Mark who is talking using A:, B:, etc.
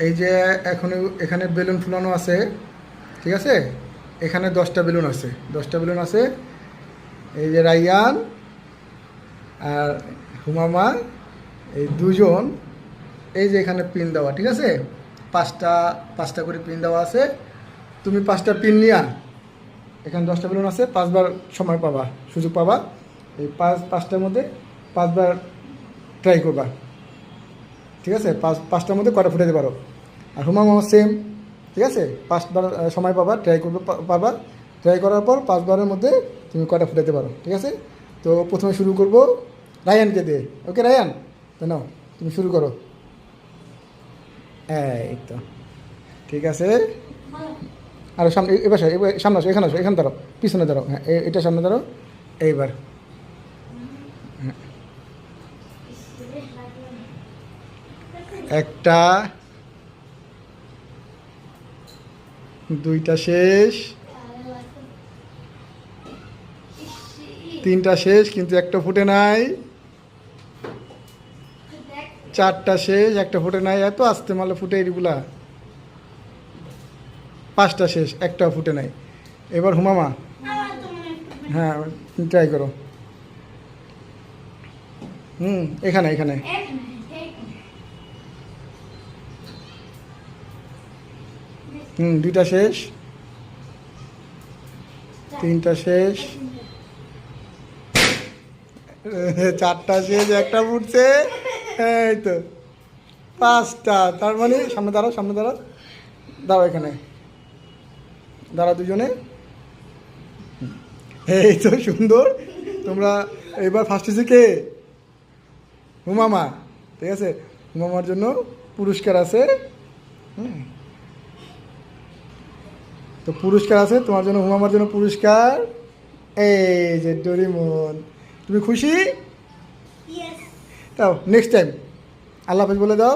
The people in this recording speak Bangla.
A: এই যে এখন এখানে বেলুন ফুলানো আছে, ঠিক আছে? এখানে 10টা বেলুন আছে, 10টা বেলুন আছে। এই যে রাইয়ান আর হুমামা, এই দুজন, এই যে এখানে পিন দেওয়া, ঠিক আছে? পাঁচটা পাঁচটা করে পিন দেওয়া আছে। তুমি 5টা পিন নিয়া, এখানে 10টা বেলুন আছে, 5বার সময় পাবা, সুযোগ পাবা। এই পাঁচটার মধ্যে 5বার ট্রাই করবা, ঠিক আছে? পাঁচটার মধ্যে কটা ফুটাতে পারো। আর হুমামা সেম, ঠিক আছে? 5বার সময় পাবা, ট্রাই করবে, পারবা। ট্রাই করার পর 5বারের মধ্যে তুমি কটা ফুটাতে পারো, ঠিক আছে? তো প্রথমে শুরু করব রায়ানকে দিয়ে। ওকে রায়ান, তো নাও, তুমি শুরু করো। এই তো, ঠিক আছে। আরও সামনে, এবার সামনে আসো, এখানে আসো, এখানে দাঁড়াও, পিছনে দাঁড়াও, হ্যাঁ এটা সামনে দাঁড়াও। এইবার একটা, দুইটা শেষ, তিনটা শেষ কিন্তু একটা ফুটে নাই, চারটা শেষ, একটা ফুটে নাই। এত আস্তে মারলে ফুটে এগুলা। পাঁচটা শেষ, একটাও ফুটে নাই। এবার হুমামা, হ্যাঁ ট্রাই করো। এখানে এখানে দুইটা শেষ, তিনটা শেষ, চারটা শেষ, একটা ফুটছে। এই তো পাঁচটা। তার মানে সামনে দাঁড়াও, সামনে দাঁড়াও, দাঁড়াও এখানে দাঁড়াও দুজনে। এই তো সুন্দর। তোমরা এবার ফার্স্ট হয়েছে কে? হুমামা, ঠিক আছে? হুমামার জন্য পুরস্কার আছে। হুম, তো পুরস্কার আছে তোমার জন্য, হুমামার জন্য পুরস্কার। এই যে ডোরিমন, তুমি খুশি? তাও নেক্সট টাইম আল্লাহ হাফেজ বলে দাও।